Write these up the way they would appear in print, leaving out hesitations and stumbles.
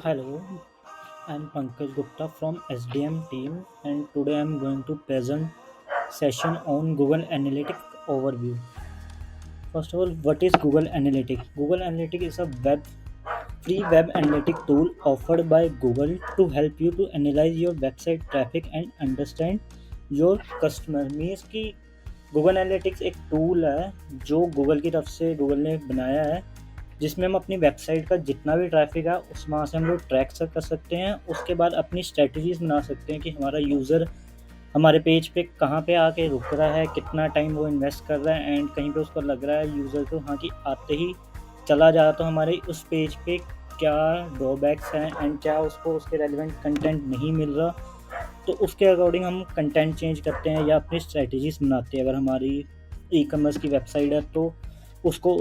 Hello, I'm Pankaj Gupta from SDM team and today I'm going to present session on Google Analytics overview. First of all, what is Google Analytics? Google Analytics is a free web analytic tool offered by Google to help you to analyze your website traffic and understand your customer. Means कि Google Analytics एक tool है जो Google की तरफ से Google ने बनाया है जिसमें हम अपनी वेबसाइट का जितना भी ट्रैफ़िक है उस वहाँ से हम लोग ट्रैक कर सकते हैं। उसके बाद अपनी स्ट्रैटेजीज़ बना सकते हैं कि हमारा यूज़र हमारे पेज पे कहाँ पे आके रुक रहा है, कितना टाइम वो इन्वेस्ट कर रहा है एंड कहीं पे उसको लग रहा है यूज़र को हाँ कि आते ही चला जा तो हमारे उस पेज पे क्या ड्रॉबैक्स हैं एंड क्या उसको उसके रेलेवेंट कंटेंट नहीं मिल रहा। तो उसके अकॉर्डिंग हम कंटेंट चेंज करते हैं या अपनी स्ट्रैटेजीज़ बनाते हैं। अगर हमारी ई-कॉमर्स की वेबसाइट है तो उसको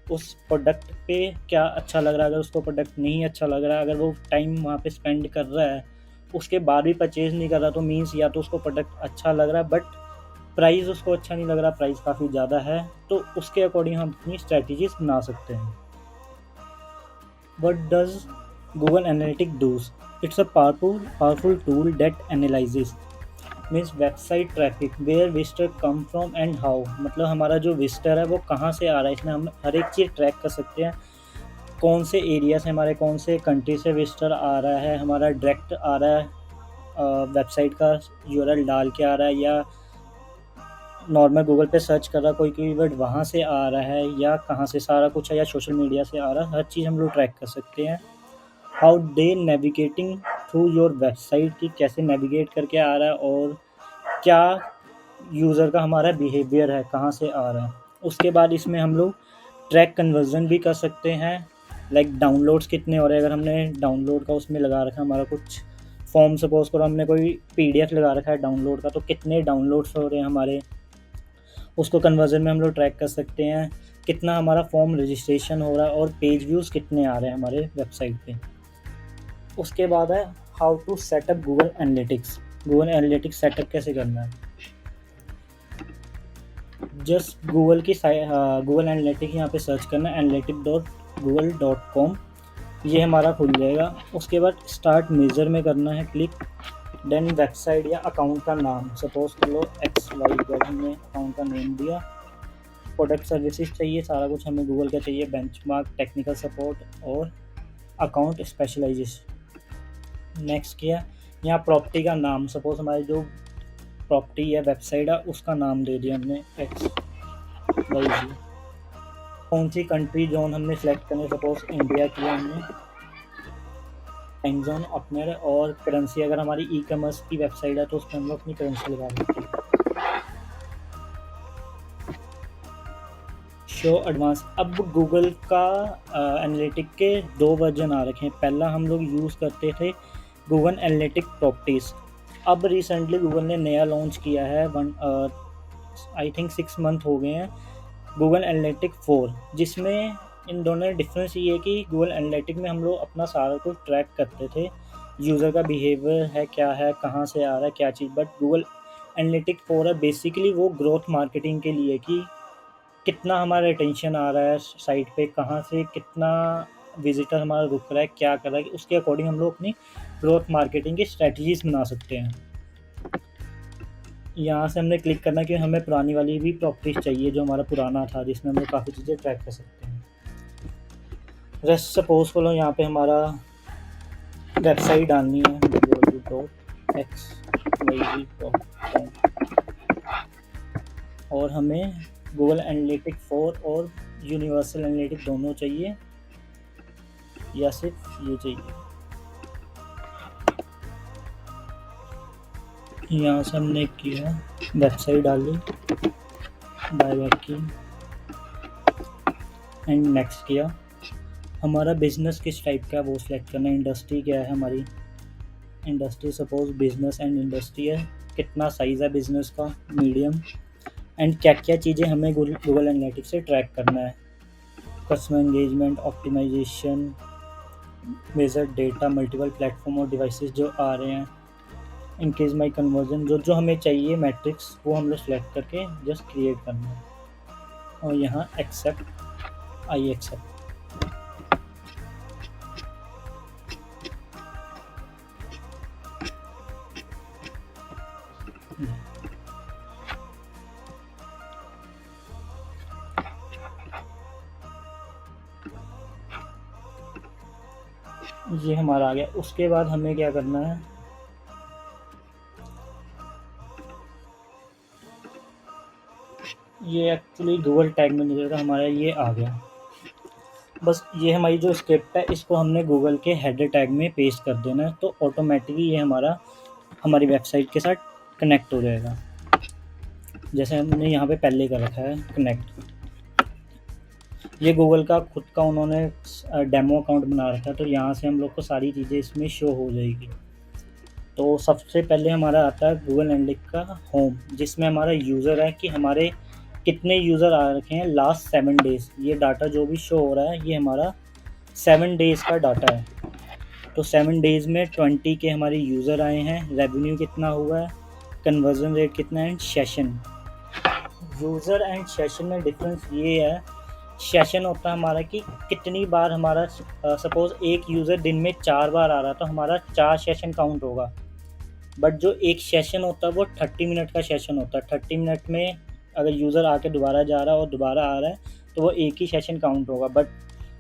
उस प्रोडक्ट पे क्या अच्छा लग रहा है, अगर उसको प्रोडक्ट नहीं अच्छा लग रहा है, अगर वो टाइम वहाँ पे स्पेंड कर रहा है, उसके बाद भी परचेज़ नहीं कर रहा तो मीन्स या तो उसको प्रोडक्ट अच्छा लग रहा है बट प्राइस उसको अच्छा नहीं लग रहा, प्राइस काफ़ी ज़्यादा है, तो उसके अकॉर्डिंग हम अपनी स्ट्रैटेजीज़ बना सकते हैं। What does Google Analytics does? It's a powerful tool that analyzes means website traffic where visitor come from and how, मतलब हमारा जो विजिटर है वो कहाँ से आ रहा है, इसमें हम हर एक चीज़ ट्रैक कर सकते हैं। कौन से एरिया से हमारे कौन से कंट्री से विजिटर आ रहा है, हमारा डायरेक्ट आ रहा है वेबसाइट का यूआरएल डाल के आ रहा है या नॉर्मल गूगल पे सर्च कर रहा कोई कीवर्ड वहाँ से आ रहा है या कहाँ से सारा कुछ है या सोशल मीडिया से आ रहा है, हर चीज़ हम लोग ट्रैक कर सकते हैं। How they navigating through your website की कैसे नेविगेट करके आ रहा है और क्या यूज़र का हमारा बिहेवियर है, कहाँ से आ रहा है। उसके बाद इसमें हम लोग ट्रैक कन्वर्जन भी कर सकते हैं, लाइक डाउनलोड्स कितने हो रहे हैं। अगर हमने डाउनलोड का उसमें लगा रखा है हमारा कुछ फॉर्म, सपोज़ करो हमने कोई पीडीएफ लगा रखा है डाउनलोड का, तो कितने डाउनलोड्स हो रहे हैं हमारे, उसको कन्वर्जन में हम लोग ट्रैक कर सकते हैं। कितना हमारा फॉर्म रजिस्ट्रेशन हो रहा है और पेज व्यूज़ कितने आ रहे हैं हमारे वेबसाइट पे। उसके बाद है how to setup Google Analytics. Google Analytics setup कैसे करना है, जस्ट गूगल एनालिटिक्स यहाँ पे सर्च करना है analytic.google.com, ये हमारा खुल जाएगा। उसके बाद स्टार्ट मेजर में करना है क्लिक, देन वेबसाइट या अकाउंट का नाम, सपोज कर लो XYZ, हमने अकाउंट का नेम दिया। प्रोडक्ट सर्विसेज चाहिए, सारा कुछ हमें गूगल का चाहिए, बेंचमार्क, टेक्निकल सपोर्ट और अकाउंट स्पेशलाइजेशन। नेक्स्ट किया, यहाँ प्रॉपर्टी का नाम, सपोज हमारी जो प्रॉपर्टी या वेबसाइट है उसका नाम दे दिया हमने XYZ। कौन सी कंट्री जोन हमने सेलेक्ट करनी, सपोज इंडिया किया हमने, टाइम जोन अपने, और करेंसी, अगर हमारी ई कॉमर्स की वेबसाइट है तो उसमें हम लोग अपनी करेंसी लगा सकते हैं। शो एडवांस, अब गूगल का एनालिटिक के दो वर्जन आ रखे हैं। पहला हम लोग यूज़ करते थे गूगल एनालिटिक प्रॉपर्टीज़, अब रिसेंटली गूगल ने नया लॉन्च किया है, आई थिंक 6 मंथ हो गए हैं, गूगल एनालिटिक 4, जिसमें इन दोनों में डिफरेंस ये है कि गूगल एनालिटिक में हम लोग अपना सारा कुछ ट्रैक करते थे, यूज़र का बिहेवियर है क्या है, कहाँ से आ रहा है क्या चीज़, बट गूगल एनालिटिक 4 है बेसिकली वो ग्रोथ मार्केटिंग के लिए कि कितना हमारा रिटेंशन आ रहा है साइट पे, कहाँ से कितना विजिटर हमारा रुक रहा है, क्या कर रहा है, उसके अकॉर्डिंग हम लोग अपनी ग्रोथ मार्केटिंग की स्ट्रैटेजीज़ बना सकते हैं। यहाँ से हमने क्लिक करना कि हमें पुरानी वाली भी प्रॉपर्टीज़ चाहिए जो हमारा पुराना था, जिसमें हम लोग काफ़ी चीज़ें ट्रैक कर सकते हैं। रेस्ट सपोज करो यहाँ पे हमारा वेबसाइट डालनी है www.xyz.com और हमें गूगल एनालिटिक 4 और यूनिवर्सल एनालिटिक दोनों चाहिए या सिर्फ ये चाहिए। यहाँ से हमने किया, वेबसाइट डाली, बाय बैक की एंड नेक्स्ट किया। हमारा बिज़नेस किस टाइप का है वो सिलेक्ट करना है, इंडस्ट्री क्या है हमारी, industry suppose business and industry है, कितना साइज़ है बिज़नेस का, मीडियम, एंड क्या क्या चीज़ें हमें गूगल एनालिटिक्स से ट्रैक करना है, customer engagement, optimization, measure data, multiple platform और डिवाइसेस जो आ रहे हैं, इंक्रीज माई कन्वर्जन, जो जो हमें चाहिए मैट्रिक्स वो हम लोग सेलेक्ट करके जस्ट क्रिएट करना है और यहाँ एक्सेप्ट, आई एक्सेप्ट। ये हमारा आ गया। उसके बाद हमें क्या करना है, ये एक्चुअली गूगल टैग में नहीं था हमारा, ये आ गया। बस ये हमारी जो स्क्रिप्ट है इसको हमने गूगल के हेडर टैग में पेस्ट कर देना है, तो ऑटोमेटिकली ये हमारा हमारी वेबसाइट के साथ कनेक्ट हो जाएगा, जैसे हमने यहाँ पे पहले कर रखा है कनेक्ट। ये गूगल का खुद का उन्होंने डेमो अकाउंट बना रखा है, तो यहाँ से हम लोग को सारी चीज़ें इसमें शो हो जाएगी। तो सबसे पहले हमारा आता है गूगल एनालिटिक्स का होम, जिसमें हमारा यूज़र है कि हमारे कितने यूज़र आ रखे हैं लास्ट 7 डेज़। ये डाटा जो भी शो हो रहा है ये हमारा 7 डेज़ का डाटा है। तो 7 डेज़ में 20 के हमारे यूज़र आए हैं, रेवेन्यू कितना हुआ है, कन्वर्जन रेट कितना है, सेशन। यूज़र एंड सेशन में डिफरेंस ये है, सेशन होता है हमारा कि कितनी बार हमारा, सपोज़ एक यूज़र दिन में 4 बार आ रहा है तो हमारा 4 सेशन काउंट होगा। बट जो एक सेशन होता है वो 30 मिनट का सेशन होता है। 30 मिनट में अगर यूज़र आके दोबारा जा रहा है और दोबारा आ रहा है तो वो एक ही सेशन काउंट होगा। बट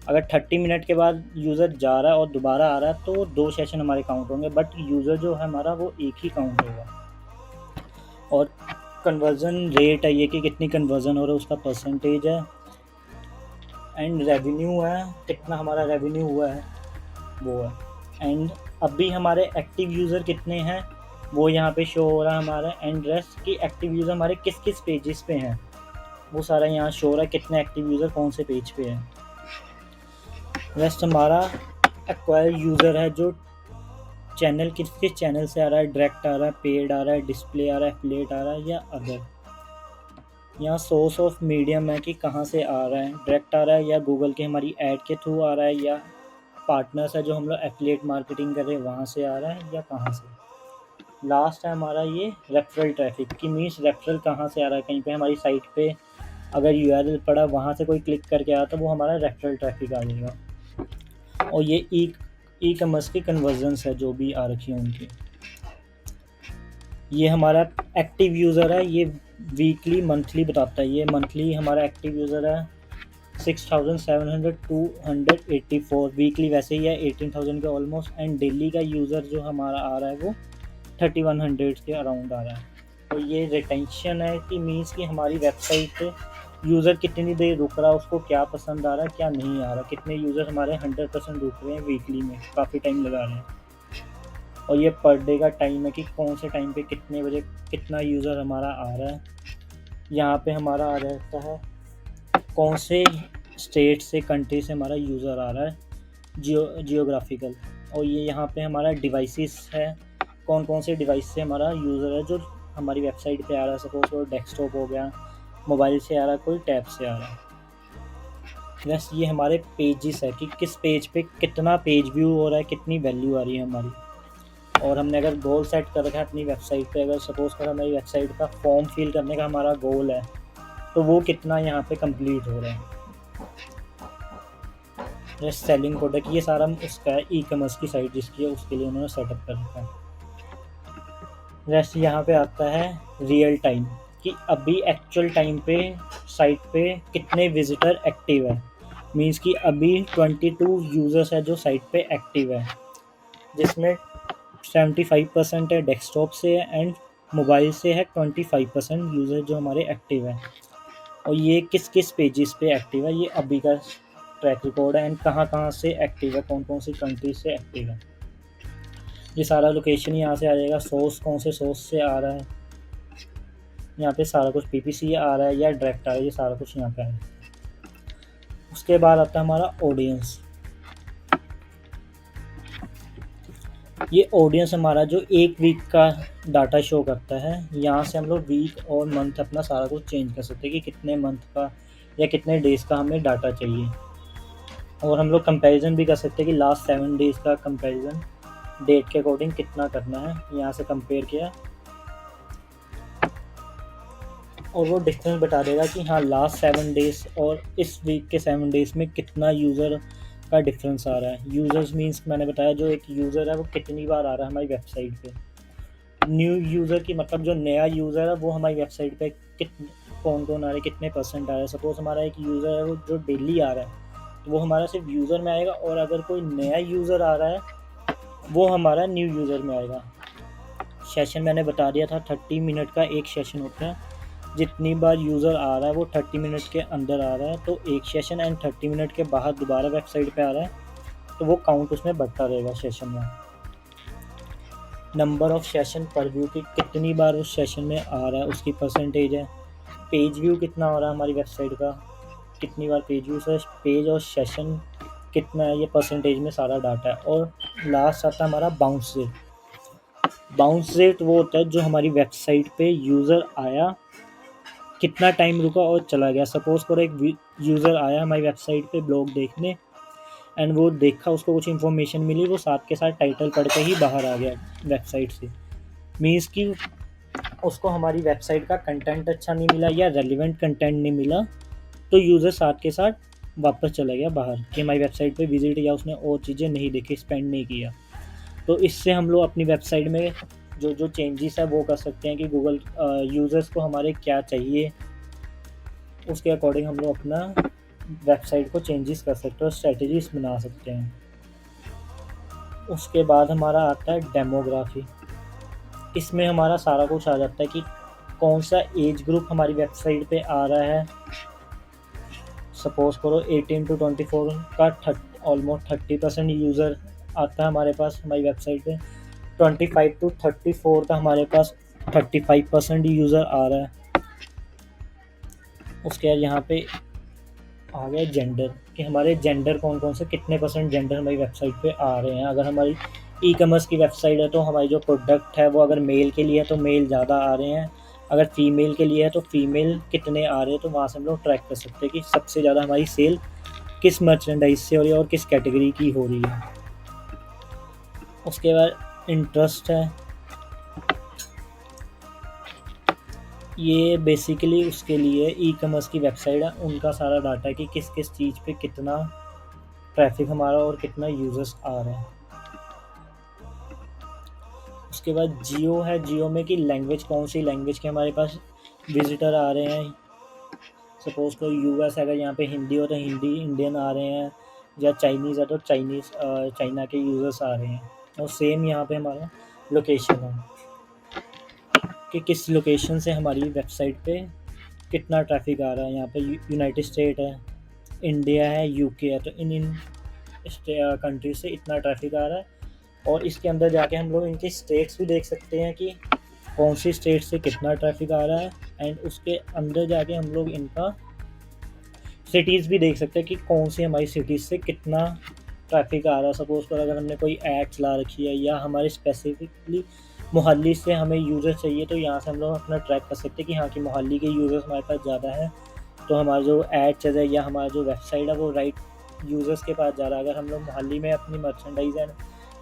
अगर 30 मिनट के बाद यूज़र जा रहा है और दोबारा आ रहा है तो वो 2 सेशन हमारे काउंट होंगे, बट यूज़र जो है हमारा वो एक ही काउंट होगा। और कन्वर्जन रेट है ये कि कितनी कन्वर्जन हो रहा है, उसका परसेंटेज है। एंड रेवेन्यू है, कितना हमारा रेवेन्यू हुआ है वो है। एंड अभी हमारे एक्टिव यूज़र कितने हैं वो यहाँ पे शो हो रहा है हमारा। एंड रेस्ट की एक्टिव यूज़र हमारे किस किस पेजेस पे हैं वो सारा यहाँ शो हो रहा है, कितने एक्टिव यूज़र कौन से पेज पे हैं। रेस्ट हमारा एक्वायर यूज़र है, जो चैनल किस किस चैनल से आ रहा है, डायरेक्ट आ रहा है, पेड आ रहा है, डिस्प्ले आ रहा है, एफिलिएट आ रहा है या अदर। यहाँ सोर्स ऑफ मीडियम है कि कहाँ से आ रहा है, डायरेक्ट आ रहा है या गूगल के हमारी ऐड के थ्रू आ रहा है, या पार्टनर्स है जो हम लोग एफिलिएट मार्केटिंग कर रहे हैं वहाँ से आ रहा है, या कहाँ से। लास्ट है हमारा ये रेफरल ट्रैफिक की, मीन्स रेफरल कहाँ से आ रहा है। कहीं पे हमारी साइट पे अगर यूआरएल पड़ा वहाँ से कोई क्लिक करके आया तो वो हमारा रेफरल ट्रैफिक आ जाएगा। और ये ई कॉमर्स की कन्वर्जन्स है जो भी आ रखी है उनकी। ये हमारा एक्टिव यूज़र है, ये वीकली मंथली बताता है। ये मंथली हमारा एक्टिव यूज़र है 6,700 वीकली वैसे ही है 18,000 के ऑलमोस्ट। एंड डेली का यूज़र जो हमारा आ रहा है वो 3,100 के अराउंड आ रहा है। तो ये रिटेंशन है कि मीन्स कि हमारी वेबसाइट पे यूज़र कितनी देर रुक रहा है, उसको क्या पसंद आ रहा है क्या नहीं आ रहा, कितने यूज़र हमारे 100% रुक रहे हैं वीकली में, काफ़ी टाइम लगा रहे हैं। और ये पर डे का टाइम है कि कौन से टाइम पे कितने बजे कितना यूज़र हमारा आ रहा है। यहाँ पे हमारा आ जाता है कौन से स्टेट से, कंट्री से हमारा यूज़र आ रहा है, जियोग्राफिकल। और ये यहाँ पे हमारा डिवाइसेस है, कौन कौन से डिवाइस से हमारा यूज़र है जो हमारी वेबसाइट पे आ रहा है। सपोज वो डेस्कटॉप हो गया, मोबाइल से आ रहा है, कोई टैब से आ रहा है। बस ये हमारे पेजेस है कि किस पेज पे कितना पेज व्यू हो रहा है, कितनी वैल्यू आ रही है हमारी। और हमने अगर गोल सेट कर रखा है अपनी वेबसाइट पे, अगर सपोज़ कर हमारी वेबसाइट का फॉर्म फिल करने का हमारा गोल है तो वो कितना यहाँ पे कंप्लीट हो रहा है। जैसे सेलिंग प्रोडक्ट, ये सारा उसका है, ई कॉमर्स की साइट जिसकी है उसके लिए उन्होंने सेटअप कर रखा है। रेस्ट यहाँ पे आता है रियल टाइम कि अभी एक्चुअल टाइम पे साइट पे कितने विजिटर एक्टिव है। मीन्स कि अभी 22 यूज़र्स है जो साइट पे एक्टिव है, जिसमें 75% है डेस्कटॉप से है एंड मोबाइल से है 25% यूज़र जो हमारे एक्टिव है। और ये किस किस पेजेस पे एक्टिव है ये अभी का ट्रैक रिकॉर्ड है। एंड कहाँ कहाँ से एक्टिव है, कौन कौन सी कंट्री से एक्टिव है। ये सारा लोकेशन यहाँ से आ जाएगा, सोर्स कौन से सोर्स से आ रहा है, यहाँ पे सारा कुछ पीपीसी आ रहा है या डायरेक्ट आ रहा है, ये सारा कुछ यहाँ पे है। उसके बाद आता है हमारा ऑडियंस। ये ऑडियंस हमारा जो एक वीक का डाटा शो करता है। यहाँ से हम लोग वीक और मंथ अपना सारा कुछ चेंज कर सकते हैं कि कितने मंथ का या कितने डेज़ का हमें डाटा चाहिए। और हम लोग कंपैरिजन भी कर सकते हैं कि लास्ट 7 डेज़ का कंपैरिजन डेट के अकॉर्डिंग कितना करना है। यहाँ से कंपेयर किया और वो डिफरेंस बता देगा कि हाँ लास्ट 7 डेज़ और इस वीक के 7 डेज़ में कितना यूज़र का डिफरेंस आ रहा है। यूज़र्स मीन्स मैंने बताया जो एक यूज़र है वो कितनी बार आ रहा है हमारी वेबसाइट पे। न्यू यूज़र की मतलब जो नया यूज़र है वो हमारी वेबसाइट पे कौन कौन आ रहा है, कितने परसेंट आ रहा है। सपोज़ हमारा एक यूज़र है वो जो डेली आ रहा है तो वो हमारा सिर्फ यूज़र में आएगा, और अगर कोई नया यूज़र आ रहा है वो हमारा न्यू यूज़र में आएगा। सेशन मैंने बता दिया था 30 मिनट का एक सेशन होता है। जितनी बार यूज़र आ रहा है वो 30 मिनट के अंदर आ रहा है, तो एक सेशन एंड 30 मिनट के बाहर दोबारा वेबसाइट पे आ रहा है तो वो काउंट उसमें बढ़ता रहेगा सेशन में। नंबर ऑफ सेशन पर व्यू की कितनी बार उस सेशन में आ रहा है उसकी परसेंटेज है। पेज व्यू कितना हो रहा है हमारी वेबसाइट का, कितनी बार पेज व्यू से पेज और सेशन कितना है, ये परसेंटेज में सारा डाटा है। और लास्ट आता है हमारा बाउंस रेट। बाउंस रेट वो होता है जो हमारी वेबसाइट पे यूज़र आया, कितना टाइम रुका और चला गया। सपोज़ करो एक यूज़र आया हमारी वेबसाइट पे ब्लॉग देखने, एंड वो देखा, उसको कुछ इन्फॉर्मेशन मिली, वो साथ के साथ टाइटल पढ़ के ही बाहर आ गया वेबसाइट से। मीन्स कि उसको हमारी वेबसाइट का कंटेंट अच्छा नहीं मिला या रेलिवेंट कंटेंट नहीं मिला, तो यूज़र साथ के साथ वापस चला गया बाहर कि हमारी वेबसाइट पे विजिट, या उसने और चीज़ें नहीं देखी, स्पेंड नहीं किया। तो इससे हम लोग अपनी वेबसाइट में जो जो चेंजेस है वो कर सकते हैं कि गूगल यूज़र्स को हमारे क्या चाहिए, उसके अकॉर्डिंग हम लोग अपना वेबसाइट को चेंजेस कर सकते हैं और स्ट्रेटजीज बना सकते हैं। उसके बाद हमारा आता है डेमोग्राफी। इसमें हमारा सारा कुछ आ जाता है कि कौन सा एज ग्रुप हमारी वेबसाइट पे आ रहा है। सपोज़ करो 18 टू 24 का ऑलमोस्ट 30% यूज़र आता है हमारे पास हमारी वेबसाइट पे। 25 टू 34 का हमारे पास 35% यूज़र आ रहा है। उसके बाद यहाँ पे आ गया जेंडर, कि हमारे जेंडर कौन कौन से, कितने परसेंट जेंडर हमारी वेबसाइट पे आ रहे हैं। अगर हमारी ई कॉमर्स की वेबसाइट है तो हमारी जो प्रोडक्ट है वो अगर मेल के लिए है तो मेल ज़्यादा आ रहे हैं, अगर फीमेल के लिए है तो फीमेल कितने आ रहे हैं। तो वहाँ से हम लोग ट्रैक कर सकते हैं कि सबसे ज़्यादा हमारी सेल किस मर्चेंडाइज से हो रही है और किस कैटेगरी की हो रही है। उसके बाद इंटरेस्ट है, ये बेसिकली उसके लिए ई कॉमर्स की वेबसाइट है, उनका सारा डाटा है कि किस किस चीज़ पे कितना ट्रैफिक हमारा और कितना यूज़र्स आ रहे हैं। उसके बाद जियो है, जियो में कि लैंग्वेज कौन सी लैंग्वेज के हमारे पास विजिटर आ रहे हैं। सपोज़ कोई यूएस अगर यहाँ पे हिंदी हो तो हिंदी इंडियन आ रहे हैं, या चाइनीज़ है तो चाइनीज़ चाइना के यूज़र्स आ रहे हैं। और सेम यहाँ पे हमारा लोकेशन है कि किस लोकेशन से हमारी वेबसाइट पे कितना ट्रैफिक आ रहा है। यहाँ पे यूनाइटेड स्टेट है, इंडिया है, यूके है, तो इन कंट्री से इतना ट्रैफिक आ रहा है। और इसके अंदर जाके हम लोग इनके स्टेट्स भी देख सकते हैं कि कौन सी स्टेट से कितना ट्रैफिक आ रहा है, एंड उसके अंदर जाके हम लोग इनका सिटीज़ भी देख सकते हैं कि कौन सी हमारी सिटीज़ से कितना ट्रैफिक आ रहा है। सपोज़ कर अगर हमने कोई ऐड चला रखी है या हमारे स्पेसिफिकली मोहाली से हमें यूज़र चाहिए, तो यहाँ से हम लोग अपना ट्रैक कर सकते हैं कि हाँ कि मोहाली के यूज़र्स हमारे पास ज़्यादा है, तो हमारा जो ऐड चल रहा है या हमारा जो वेबसाइट है वो राइट यूज़र्स के पास जा रहा है। अगर हम लोग मोहाली में अपनी मर्चेंडाइज है,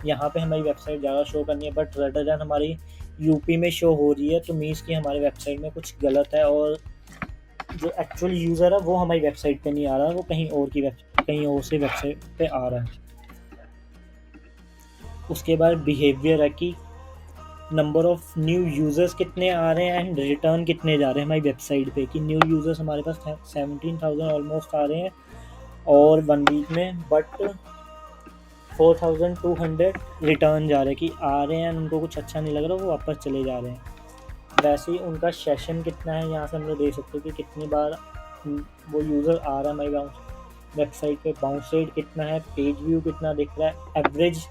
यहाँ पे हमारी वेबसाइट ज़्यादा शो करनी है, बट रेदर दैन हमारी यूपी में शो हो रही है, तो मीन्स कि हमारी वेबसाइट में कुछ गलत है, और जो एक्चुअल यूज़र है वो हमारी वेबसाइट पे नहीं आ रहा है, वो कहीं और से वेबसाइट पे आ रहा है। उसके बाद बिहेवियर है कि नंबर ऑफ़ न्यू यूज़र्स कितने आ रहे हैं एंड रिटर्न कितने जा रहे हैं हमारी वेबसाइट पे। कि न्यू यूज़र्स हमारे पास 17,000 ऑलमोस्ट आ रहे हैं और 1 वीक में, बट 4,200 रिटर्न जा रहे हैं कि आ रहे हैं, उनको कुछ अच्छा नहीं लग रहा, वो वापस चले जा रहे हैं। वैसे ही उनका सेशन कितना है, यहाँ से हम लोग देख सकते हैं कि कितनी बार वो यूज़र आ रहा है हमारी वेबसाइट पे, बाउंस रेट कितना है, पेज व्यू कितना दिख रहा है, एवरेज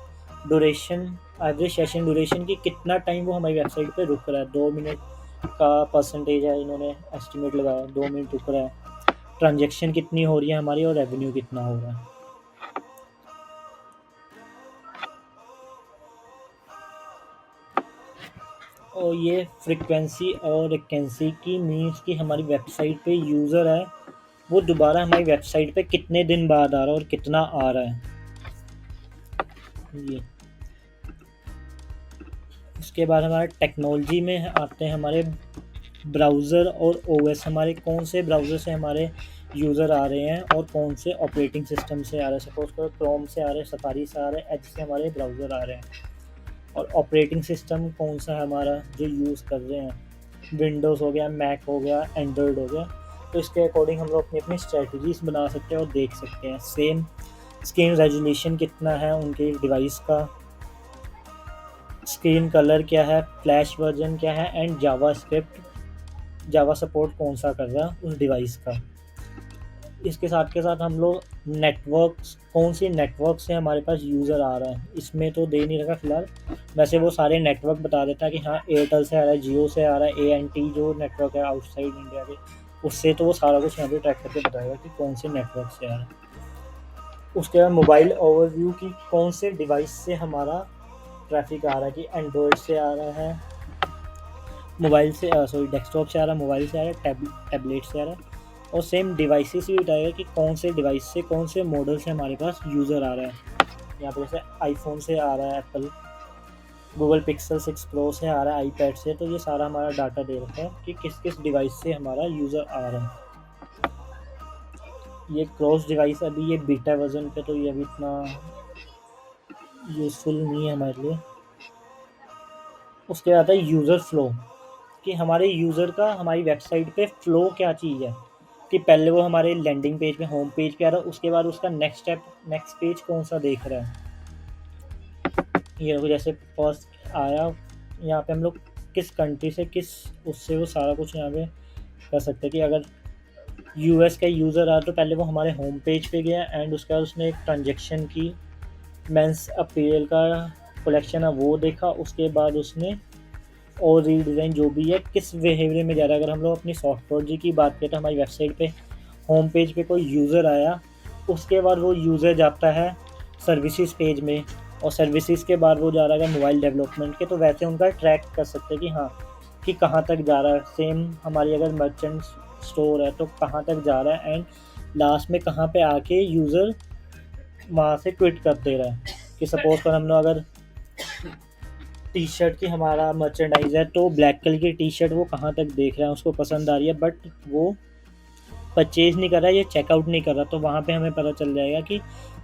सेशन ड्यूरेशन की कितना टाइम वो हमारी वेबसाइट पे रुक रहा है। 2 मिनट का परसेंटेज है, इन्होंने एस्टिमेट लगाया 2 मिनट रुक रहा है। ट्रांजैक्शन कितनी हो रही है हमारी और रेवेन्यू कितना हो रहा है। और ये फ्रीक्वेंसी और रिकरेंसी की मीन्स कि हमारी वेबसाइट पे यूज़र है वो दोबारा हमारी वेबसाइट पे कितने दिन बाद आ रहा है और कितना आ रहा है ये। उसके बाद हमारे टेक्नोलॉजी में आते हैं हमारे ब्राउज़र और ओएस, हमारे कौन से ब्राउज़र से हमारे यूज़र आ रहे हैं और कौन से ऑपरेटिंग सिस्टम से आ रहे हैं। सपोज करो क्रोम से आ रहे हैं, सफारी से आ रहे हैं, एज से हमारे ब्राउज़र आ रहे हैं। और ऑपरेटिंग सिस्टम कौन सा है हमारा जो यूज़ कर रहे हैं, विंडोज़ हो गया, मैक हो गया, एंड्रॉयड हो गया। तो इसके अकॉर्डिंग हम लोग अपनी अपनी स्ट्रेटजीज बना सकते हैं और देख सकते हैं सेम स्क्रीन रेजोल्यूशन कितना है उनके डिवाइस का, स्क्रीन कलर क्या है, फ्लैश वर्जन क्या है, एंड जावा सपोर्ट कौन सा कर रहा है उस डिवाइस का। इसके साथ के साथ हम लोग नेटवर्क्स, कौन सी नेटवर्क से हमारे पास यूज़र आ रहा है, इसमें तो दे नहीं रखा फ़िलहाल, वैसे वो सारे नेटवर्क बता देता है कि हाँ एयरटेल से आ रहा है, जियो से आ रहा है, ANT जो नेटवर्क है आउटसाइड इंडिया के, उससे तो वो सारा कुछ यहाँ पे ट्रैक करके बताएगा कि कौन से नेटवर्क से आ रहा है। उसके बाद मोबाइल ओवरव्यू की कौन से डिवाइस से हमारा ट्रैफिक आ रहा है, कि एंड्रॉयड से आ रहा है, मोबाइल से सॉरी डेस्कटॉप से आ रहा है, मोबाइल से आ रहा है, टैबलेट से आ रहा है, और सेम डिवाइसेस भी बताएगा कि कौन से डिवाइस से, कौन से मॉडल से हमारे पास यूज़र आ रहा है। यहाँ पे जैसे आईफोन से आ रहा है एप्पल, गूगल पिक्सल 6 प्रो से आ रहा है आईपैड से, तो ये सारा हमारा डाटा दे रखा है कि किस किस डिवाइस से हमारा यूज़र आ रहा है। ये क्रॉस डिवाइस अभी ये बीटा वर्जन पे, तो ये अभी इतना यूज़फुल नहीं है हमारे लिए। उसके बाद आता है यूज़र फ्लो, कि हमारे यूज़र का हमारी वेबसाइट पे फ़्लो क्या चीज़ है, कि पहले वो हमारे लैंडिंग पेज पे, होम पेज पे आ रहा है, उसके बाद उसका नेक्स्ट पेज कौन सा देख रहा है। ये देखो जैसे फर्स्ट आया, यहाँ पे हम लोग किस कंट्री से, किस उससे, वो सारा कुछ यहाँ पे कर सकते हैं कि अगर US का यूज़र आ तो पहले वो हमारे होम पेज पे गया एंड उसके बाद उसने एक ट्रांजेक्शन की, मेंस अपील का कलेक्शन है वो देखा, उसके बाद उसने और रीडिज़ाइन जो भी है किस बिहेवियर में जा रहा है। अगर हम लोग अपनी सॉफ्टवेयर की बात करें तो हमारी वेबसाइट पे होम पेज पे कोई यूज़र आया, उसके बाद वो यूज़र जाता है सर्विसेज पेज में, और सर्विसेज के बाद वो जा रहा है मोबाइल डेवलपमेंट के, तो वैसे उनका ट्रैक कर सकते हैं कि हाँ कि कहाँ तक जा रहा है। सेम हमारी अगर मर्चेंट स्टोर है तो कहाँ तक जा रहा है, एंड लास्ट में कहाँ पे आके यूज़र वहाँ से क्विट कर दे रहा है। कि सपोज कर हम लोग अगर टी शर्ट की हमारा मर्चेंडाइज है, तो ब्लैक कलर की टी शर्ट वो कहाँ तक देख रहा है, उसको पसंद आ रही है, बट वो परचेज़ नहीं कर रहा है, ये चेकआउट नहीं कर रहा, तो वहाँ पे हमें पता चल जाएगा कि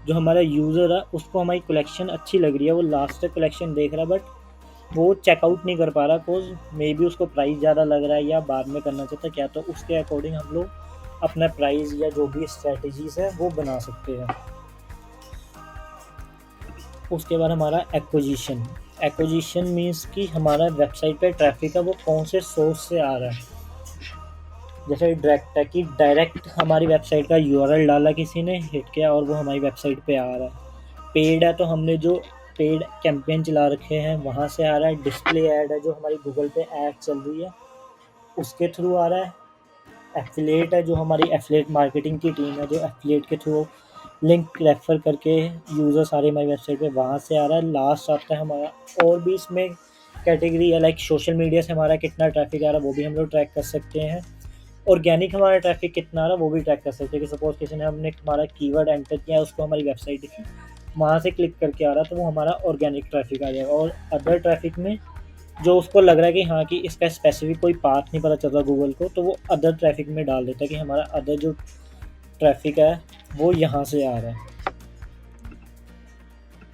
जो हमारा यूज़र है उसको हमारी कलेक्शन अच्छी लग रही है, वो लास्ट तक कलेक्शन देख रहा है, बट वो चेकआउट नहीं कर पा रहा, बिकॉज मे बी उसको प्राइस ज़्यादा लग रहा है या बाद में करना चाहता है क्या, तो उसके अकॉर्डिंग हम लोग अपना प्राइस या जो भी स्ट्रैटेजीज है वो बना सकते हैं। उसके बाद हमारा एक्विजिशन मीन्स कि हमारा वेबसाइट पे ट्रैफिक है वो कौन से सोर्स से आ रहा है। जैसे डायरेक्ट है कि डायरेक्ट हमारी वेबसाइट का URL डाला किसी ने, हिट किया और वो हमारी वेबसाइट पे आ रहा है। पेड है तो हमने जो पेड कैंपेन चला रखे हैं वहाँ से आ रहा है। डिस्प्ले ऐड है जो हमारी गूगल पे ऐड चल रही है उसके थ्रू आ रहा है। एफिलिएट है जो हमारी एफिलिएट मार्केटिंग की टीम है जो एफिलिएट के थ्रू लिंक रेफर करके यूज़र सारे हमारी वेबसाइट पे वहाँ से आ रहा है। लास्ट आता है हमारा, और भी इसमें कैटेगरी है लाइक सोशल मीडिया से हमारा कितना ट्रैफिक आ रहा है वो भी हम लोग ट्रैक कर सकते हैं। ऑर्गेनिक हमारा ट्रैफिक कितना आ रहा है वो भी ट्रैक कर सकते हैं कि सपोज किसी ने हमने हमारा कीवर्ड एंटर किया है, उसको हमारी वेबसाइट दिखी, वहाँ से क्लिक करके आ रहा है तो वो हमारा ऑर्गेनिक ट्रैफिक आ जाएगा। और अदर ट्रैफिक में जो उसको लग रहा है कि हाँ कि इसका स्पेसिफिक कोई पाथ नहीं पता चल रहा गूगल को, तो वो अदर ट्रैफिक में डाल देता है कि हमारा अदर जो ट्रैफिक है वो यहाँ से आ रहा है।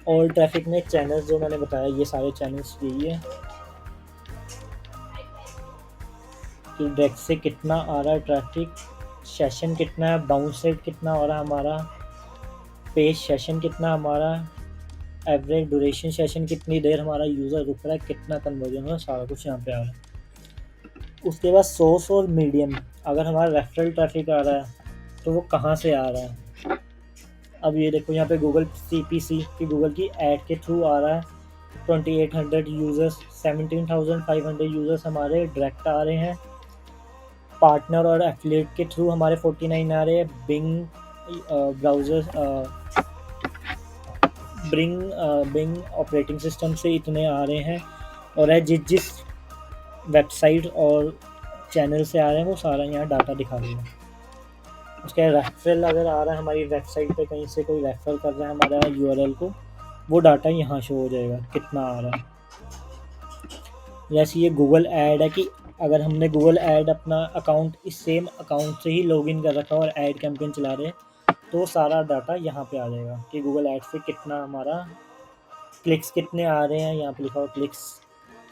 और ट्रैफिक में चैनल्स जो मैंने बताया ये सारे चैनल्स यही है कि डायरेक्ट से कितना आ रहा है ट्रैफिक, सेशन कितना है, बाउंस रेट कितना हो रहा है हमारा, पेज सेशन कितना हमारा, एवरेज ड्यूरेशन सेशन कितनी देर हमारा यूज़र रुक रहा है, कितना कन्वर्जन हो रहा है, सारा कुछ यहाँ पे आ रहा है। उसके बाद सोर्स और मीडियम, अगर हमारा रेफरल ट्रैफिक आ रहा है तो वो कहाँ से आ रहा है। अब ये देखो यहाँ पे गूगल CPC की गूगल की ऐड के थ्रू आ रहा है 2800 यूज़र्स, 17,500 यूज़र्स हमारे डायरेक्ट आ रहे हैं। पार्टनर और एफिलिएट के थ्रू हमारे 49 आ रहे हैं। बिंग ऑपरेटिंग सिस्टम से इतने आ रहे हैं, और है जिस वेबसाइट और चैनल से आ रहे हैं वो सारा यहाँ डाटा दिखा देगा। उसके रेफरल अगर आ रहा है हमारी वेबसाइट पे, कहीं से कोई रेफर कर रहा है हमारा URL को, वो डाटा यहाँ शो हो जाएगा कितना आ रहा है। जैसे ये गूगल ऐड है कि अगर हमने गूगल ऐड अपना अकाउंट इस सेम अकाउंट से ही लॉगिन कर रखा और ऐड कैंपेन चला रहे हैं तो सारा डाटा यहाँ पे आ जाएगा कि गूगल ऐड से कितना हमारा क्लिक्स कितने आ रहे हैं, यहाँ पे लिखा हुआ क्लिक्स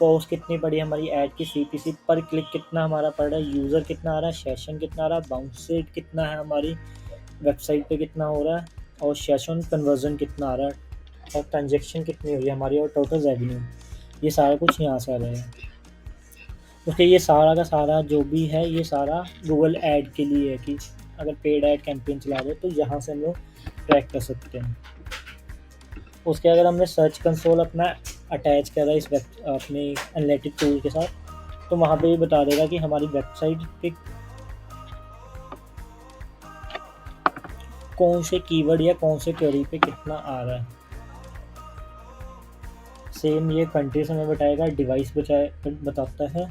पोस्ट कितनी पड़ी हमारी ऐड की, CPC पर क्लिक कितना हमारा पड़ रहा है, यूज़र कितना आ रहा है, सेशन कितना आ रहा है, बाउंस रेट कितना है हमारी वेबसाइट पे कितना हो रहा है, और सेशन कन्वर्जन कितना आ रहा है, और ट्रांजेक्शन कितनी हो रही है हमारी, और टोटल रेवेन्यू। ये सारा कुछ यहाँ से आ रहा है। क्योंकि ये सारा का सारा जो भी है ये सारा गूगल ऐड के लिए है कि अगर पेड ऐड कैंपेन चला रहे तो यहाँ से हम लोग ट्रैक कर सकते हैं। उसके अगर हमने सर्च कंसोल अपना अटैच करा इस अपने एनालिटिक टूल के साथ, तो वहाँ पे ये बता देगा कि हमारी वेबसाइट पे कौन से कीवर्ड या कौन से क्वेरी पे कितना आ रहा है। सेम ये कंट्रीज हमें बताएगा, डिवाइस बताता है,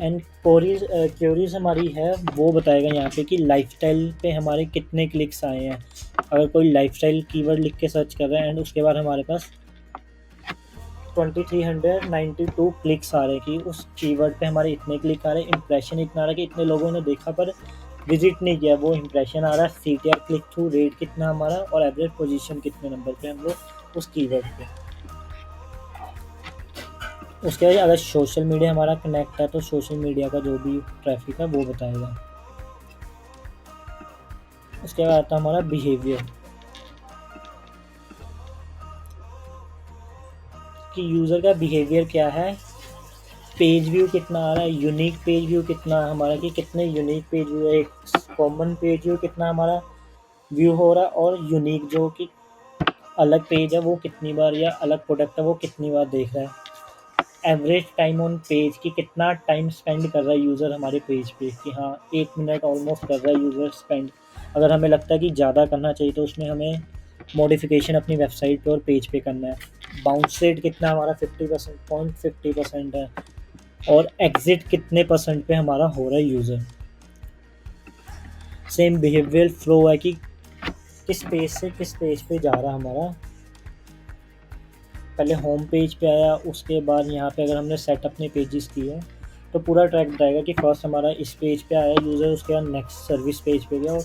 एंड क्वेरीज हमारी है वो बताएगा यहाँ पे कि लाइफस्टाइल पे हमारे कितने क्लिक्स आए हैं। अगर कोई लाइफस्टाइल कीवर्ड लिख के सर्च कर रहा है एंड उसके बाद हमारे पास 2392 क्लिक्स आ रहे हैं कि उस कीवर्ड पे हमारे इतने क्लिक आ रहे हैं, इंप्रेशन इतना आ रहा है कि इतने लोगों ने देखा पर विजिट नहीं किया, वो इंप्रेशन आ रहा है, CTR क्लिक थ्रू रेट कितना हमारा, और एवरेज पोजीशन कितने नंबर पे हम लोग उस कीवर्ड पे। उसके बाद अगर सोशल मीडिया हमारा कनेक्ट है तो सोशल मीडिया का जो भी ट्रैफिक है वो बताएगा। उसके बाद आता है हमारा बिहेवियर, कि यूज़र का बिहेवियर क्या है, पेज व्यू कितना आ रहा है, यूनिक पेज व्यू कितना है हमारा, कि कितने यूनिक पेज व्यू है, कॉमन पेज व्यू कितना हमारा व्यू हो रहा है, और यूनिक जो कि अलग पेज है वो कितनी बार, या अलग प्रोडक्ट है वो कितनी बार देख रहा है। एवरेज टाइम ऑन पेज, कि कितना टाइम स्पेंड कर रहा है यूज़र हमारे पेज पे, कि हाँ 8 मिनट ऑलमोस्ट कर रहा है यूज़र स्पेंड। अगर हमें लगता है कि ज़्यादा करना चाहिए तो उसमें हमें मॉडिफिकेशन अपनी वेबसाइट पे और पेज पे करना है। बाउंस रेट कितना हमारा 50% है, और एग्जिट कितने परसेंट पे हमारा हो रहा है यूज़र। सेम बिहेवियर फ्लो है कि किस पेज से किस पेज पे जा रहा है हमारा। पहले होम पेज पे आया, उसके बाद यहाँ पे अगर हमने सेट अपने पेजेस किए तो पूरा ट्रैक बताएगा कि फर्स्ट हमारा इस पेज पे आया यूज़र, उसके बाद नेक्स्ट सर्विस पेज पे गया, और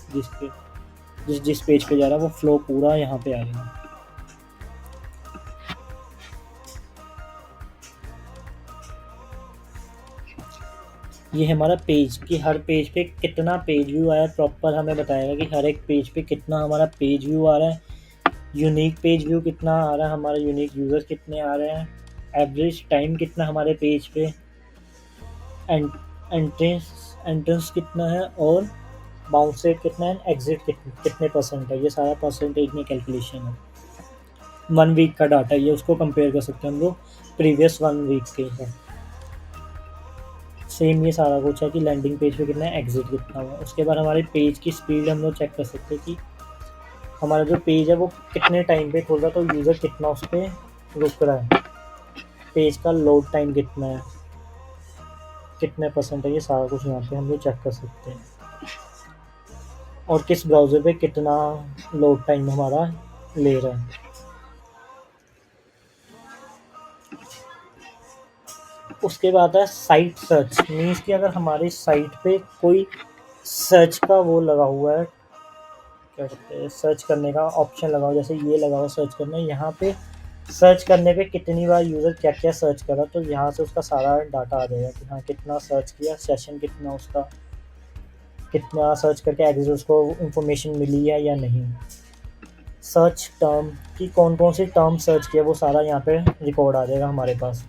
जिस पेज पे जा रहा है वो फ्लो पूरा यहाँ पे आएगा। ये हमारा पेज, कि हर पेज पे कितना पेज व्यू आया प्रॉपर हमें बताएगा, कि हर एक पेज पे कितना हमारा पेज व्यू आ रहा है, यूनिक पेज व्यू कितना आ रहा है हमारा, यूनिक यूज़र कितने आ रहे हैं, एवरेज टाइम कितना हमारे पेज पे, एंट्रेंस कितना है, और बाउंस रेट कितना है, एग्जिट कितने परसेंट है। ये सारा परसेंटेज में कैलकुलेशन है। 1 वीक का डाटा, ये उसको कंपेयर कर सकते हैं हम लोग प्रीवियस 1 वीक के है। सेम ये सारा कुछ है कि लैंडिंग पेज पे कितना है, एग्जिट कितना हुआ। उसके बाद हमारे पेज की स्पीड हम लोग चेक कर सकते हैं कि हमारा जो पेज है वो कितने टाइम पे खोल रहा है, तो यूज़र कितना उस पर रुक रहा है, पेज का लोड टाइम कितना है, कितने परसेंट है। ये सारा कुछ यहाँ पे हम लोग चेक कर सकते हैं, और किस ब्राउज़र पे कितना लोड टाइम हमारा ले रहा है। उसके बाद है साइट सर्च, मीन्स कि अगर हमारी साइट पे कोई सर्च का वो लगा हुआ है, क्या कहते हैं, सर्च करने का ऑप्शन लगा हुआ, जैसे ये लगा हुआ सर्च करना, यहाँ पे सर्च करने पे कितनी बार यूज़र क्या क्या सर्च करा, तो यहाँ से उसका सारा डाटा आ जाएगा कि हाँ कितना सर्च किया, सेशन कितना उसका, कितना सर्च करके एग्जिट उसको इंफॉर्मेशन मिली है या नहीं। सर्च टर्म, कि कौन कौन सी टर्म सर्च किया, वो सारा यहाँ पे रिकॉर्ड आ जाएगा हमारे पास।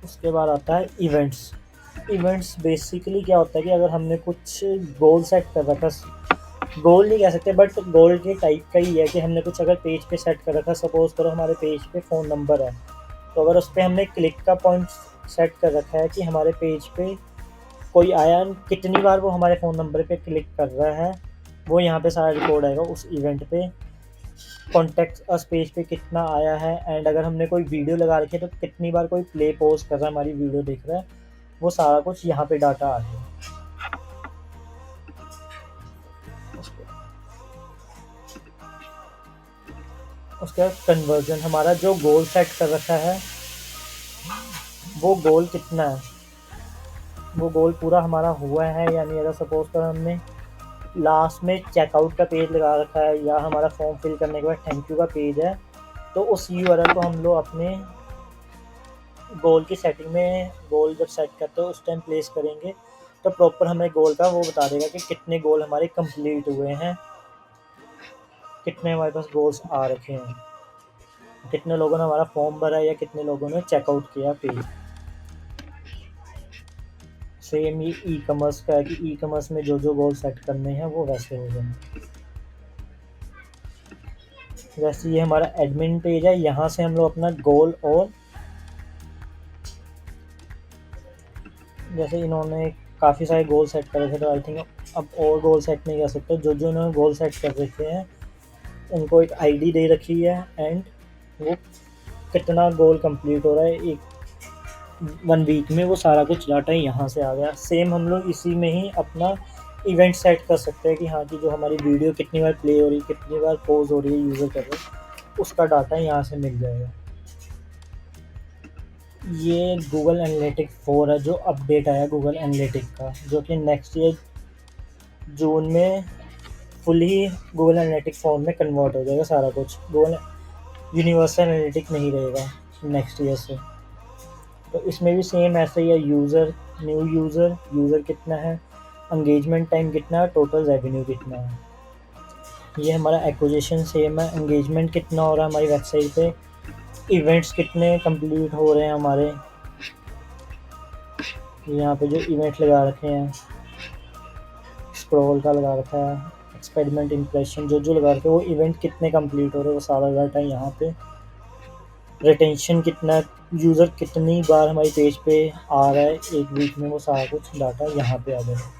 उसके बाद आता है इवेंट्स। इवेंट्स बेसिकली क्या होता है कि अगर हमने कुछ गोल सेट कर रखा, गोल नहीं कह सकते बट गोल के टाइप का ही है, कि हमने कुछ अगर पेज पे सेट कर रखा, सपोज करो हमारे पेज पे फ़ोन नंबर है, तो अगर उस पर हमने क्लिक का पॉइंट सेट कर रखा है कि हमारे पेज पे कोई आया, कितनी बार वो हमारे फ़ोन नंबर पे क्लिक कर रहा है, वो यहाँ पे सारा रिकॉर्ड आएगा उस इवेंट पे। कॉन्टेक्ट अस पेज पे कितना आया है, एंड अगर हमने कोई वीडियो लगा रखी है तो कितनी बार कोई प्ले पॉज कर रहा है, हमारी वीडियो देख रहा है, वो सारा कुछ यहाँ पे डाटा आ जाए। उसके बाद कन्वर्जन, हमारा जो गोल सेट कर रखा है वो गोल कितना है, वो गोल पूरा हमारा हुआ है या नहीं। अगर सपोज कर हमने लास्ट में चेकआउट का पेज लगा रखा है, या हमारा फॉर्म फिल करने के बाद थैंक यू का पेज है, तो उस यूआरएल को हम लोग अपने गोल की सेटिंग में गोल जब सेट करते हो उस टाइम प्लेस करेंगे तो प्रॉपर हमें गोल का वो बता देगा कि कितने गोल हमारे कंप्लीट हुए हैं, कितने हमारे पास गोल्स आ रखे हैं, कितने लोगों ने हमारा फॉर्म भरा है या कितने लोगों ने चेकआउट किया पेज। सेम ये ई कॉमर्स का है कि ई कॉमर्स में जो जो गोल सेट करने हैं वो वैसे हो जाए। वैसे ये हमारा एडमिन पेज है, यहाँ से हम लोग अपना गोल और जैसे इन्होंने काफ़ी सारे गोल सेट कर रखे थे, तो आई थिंक अब और गोल सेट नहीं कर सकते। जो जो इन्होंने गोल सेट कर रखे हैं उनको एक आईडी दे रखी है एंड वो कितना गोल कंप्लीट हो रहा है एक 1 वीक में, वो सारा कुछ डाटा यहाँ से आ गया। सेम हम लोग इसी में ही अपना इवेंट सेट कर सकते हैं कि हाँ कि जो हमारी वीडियो कितनी बार प्ले हो रही है, कितनी बार पॉज हो रही है, यूज़र कर रहे हैं, उसका डाटा यहाँ से मिल जाएगा। ये गूगल एनालिटिक 4 है जो अपडेट आया गूगल एनालिटिक का, जो कि नेक्स्ट ईयर जून में फुली गूगल एनालिटिक 4 में कन्वर्ट हो जाएगा सारा कुछ। गूगल यूनिवर्सल एनालिटिक नहीं रहेगा नेक्स्ट ईयर से। तो इसमें भी सेम ऐसे ही है, न्यू यूज़र कितना है, एंगेजमेंट टाइम कितना है, टोटल रेवेन्यू कितना है। ये हमारा एक्विजिशन सेम है, एंगेजमेंट कितना हो रहा है हमारी वेबसाइट पे, इवेंट्स कितने कंप्लीट हो रहे हैं हमारे, यहाँ पे जो इवेंट लगा रखे हैं, स्क्रॉल का लगा रखा है, एक्सपेरिमेंट इंप्रेशन जो जो लगा रखे हैं, वो इवेंट कितने कंप्लीट हो रहे हैं वो सारा डाटा है यहाँ पे। रिटेंशन कितना, यूज़र कितनी बार हमारी पेज पे आ रहा है एक वीक में, वो सारा कुछ डाटा यहाँ पे आ जाएगा।